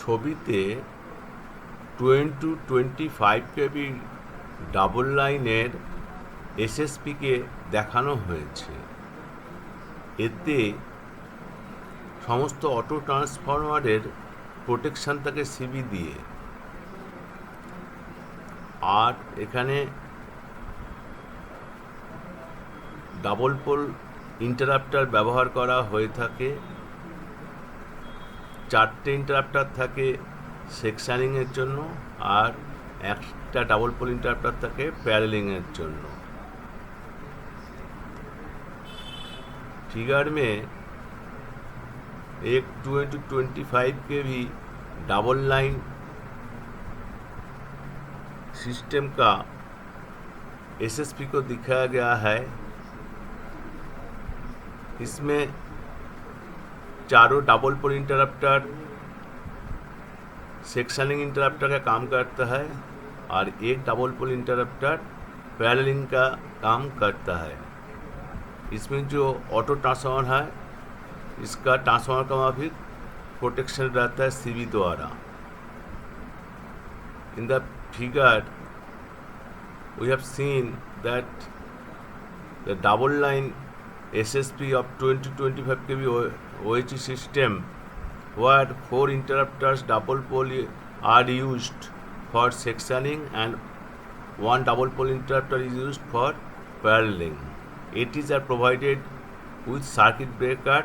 ছবিতে 25 কেবি ডাবল লাইনের এসএসপিকে দেখানো হয়েছে। এতে সমস্ত অটো ট্রান্সফরমারের প্রোটেকশন থাকে সিবি দিয়ে। আর এখানে ডাবল পোল ইন্টারাপ্টার ব্যবহার করা হয়ে থাকে। 4টে ইন্টারাপ্টার থাকে সেকশানিংয়ের জন্য, আর একটা ডাবল পোল ইন্টারাপ্টার থাকে প্যারেলিংয়ের জন্য। फिगर में एक 25 केवी डबल लाइन सिस्टम का एसएसपी को दिखाया गया है। इसमें चारों double pole interrupter sectioning interrupter का काम करता है और एक डबल पोल इंटरप्टर पैरेललिंग का काम करता है। इसमें जो ऑटो ट्रांसफार्मर है इसका ट्रांसफार्मर का माफिक प्रोटेक्शन रहता है सीबी द्वारा। In the figure we have seen that the double line SSP of 25 kV OHE system where 4 interrupters double pole are used for sectioning and 1 double pole interrupter is used for paralleling. ATs are provided with circuit breaker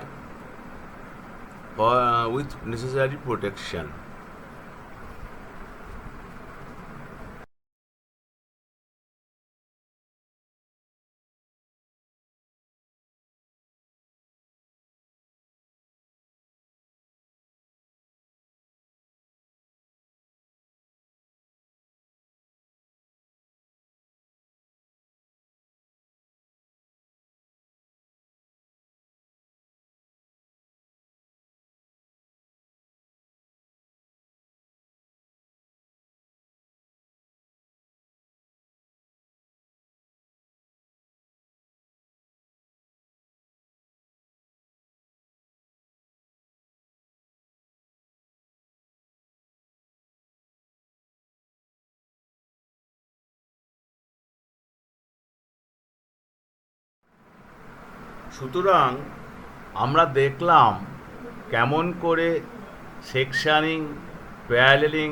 with necessary protection. সুতরাং আমরা দেখলাম কেমন করে সেকশানিং প্যারালেলিং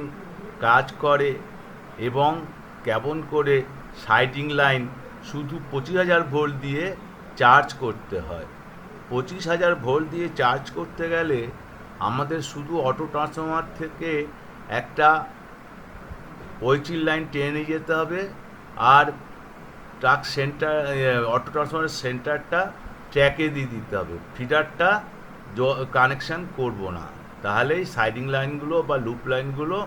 কাজ করে এবং কেমন করে সাইডিং লাইন শুধু 25,000 ভোল্ট দিয়ে চার্জ করতে হয়। 25,000 ভোল্ট দিয়ে চার্জ করতে গেলে আমাদের শুধু অটো ট্রান্সফরমার থেকে একটা ওইচির লাইন টেনে নিয়ে যেতে হবে, আর ট্রাক সেন্টার অটো ট্রান্সফরমারের সেন্টারটা ট্র্যাকে দিয়ে দিতে হবে। ফিডারটা কানেকশান করব না, তাহলেই साइडिंग লাইনগুলো বা লুপ লাইনগুলো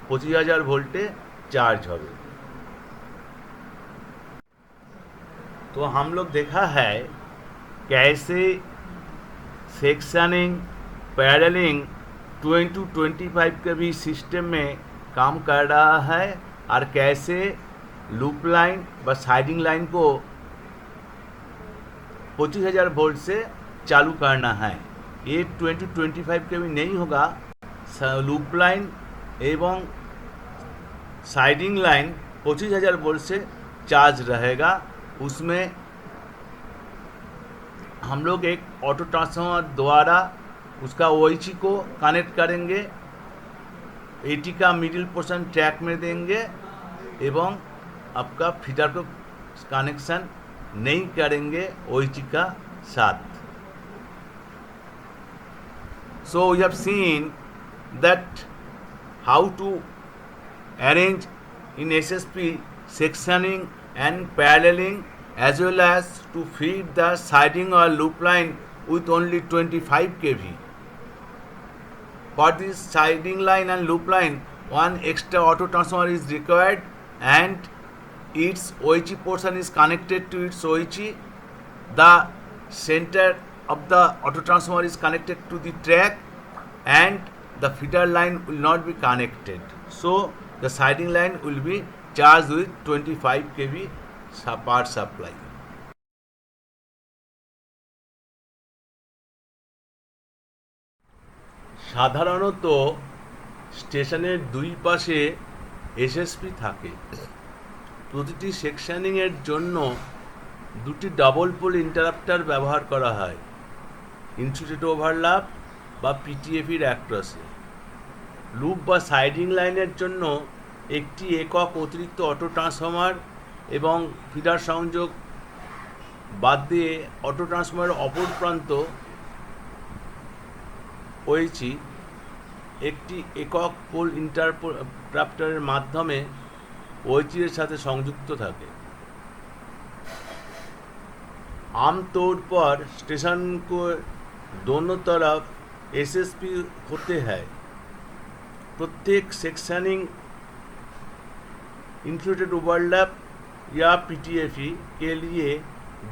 25,000 ভোল্টে चार्ज হবে। तो हम लोग देखा है कैसे सेक्शनिंग पैरेललिंग 25 के भी सिस्टम में काम कर रहा है, और कैसे लूप लाइन व साइडिंग लाइन को 25,000 वोल्ट से चालू करना है। ये 25 के भी नहीं होगा, लूप लाइन एवं साइडिंग लाइन 25,000 वोल्ट से चार्ज रहेगा। उसमें हम लोग एक ऑटो ट्रांसफार्मर द्वारा उसका ओएचई को कनेक्ट करेंगे, एटी का मिडिल पोर्शन ट्रैक में देंगे एवं आपका फीडर को कनेक्शन नहीं करेंगे ओएचई का साथ। So we have seen that how to arrange in SSP sectioning and paralleling, as well as to feed the siding or loop line with only 25 kV. For this siding line and loop line, one extra auto transformer is required, and its OHE portion is connected to its OHE. The center of the auto transformer is connected to the track, and the feeder line will not be connected. So the siding line will be charged with 25 kV power supply. সাধারণত স্টেশনের দুই পাশে SSP থাকে। প্রতিটি সেকশনিংয়ের জন্য দুটি double pole ইন্টারাপ্টার ব্যবহার করা হয় ইনসুলেটেড ওভারল্যাপ বা পিটিএফির অ্যাক্রসে। লুপ বা সাইডিং লাইনের জন্য একটি একক অতিরিক্ত অটো ট্রান্সফর্মার এবং ফিডার সংযোগ বাদ দিয়ে অটো ট্রান্সফর্মারের অপর প্রান্ত ওএইচই একটি একক পোল ইন্টারাপ্টারের মাধ্যমে ওএইচের সাথে সংযুক্ত থাকে। आमतौर पर स्टेशन को दोनों तरफ एसएसपी होते हैं। प्रत्येक सेक्शनिंग इंक्लूडेड ओवरलैप या पीटीएफई के लिए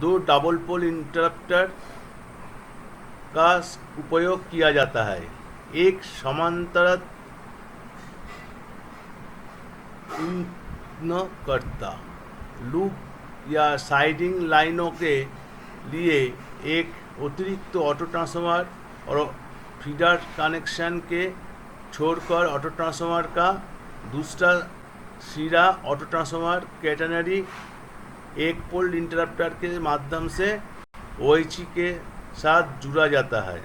दो डबल पोल इंटरप्टर का उपयोग किया जाता है। एक समांतर करता लूप या साइडिंग लाइनों के लिए एक अतिरिक्त ऑटो ट्रांसफार्मर और फीडर कनेक्शन के छोड़कर ऑटो ट्रांसफार्मर का दूसरा सिरा ऑटो ट्रांसफार्मर कैटेनरी एक पोल इंटरप्टर के माध्यम से ओएचई के साथ जुड़ा जाता है।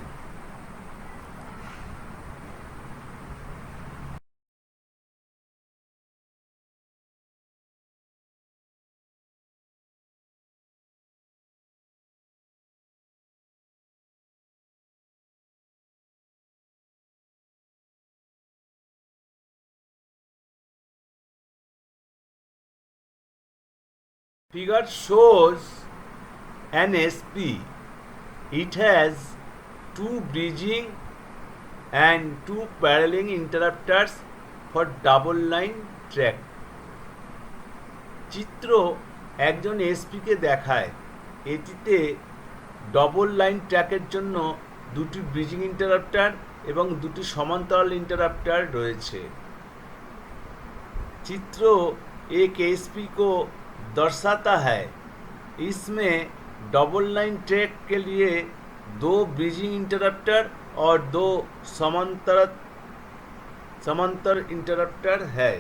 Figure shows an SP. It has two bridging and two paralleling interrupters for double line track. চিত্র একজন এসপিকে দেখায়। এটিতে ডবল লাইন ট্র্যাকের জন্য দুটি ব্রিজিং इंटरप्टर এবং দুটি সমান্তরাল इंटरप्टर রয়েছে। चित्र एक एसपी को दर्शाता है। इसमें डबल लाइन ट्रैक के लिए दो ब्रिजिंग इंटरप्टर और दो समांतर इंटरप्टर है।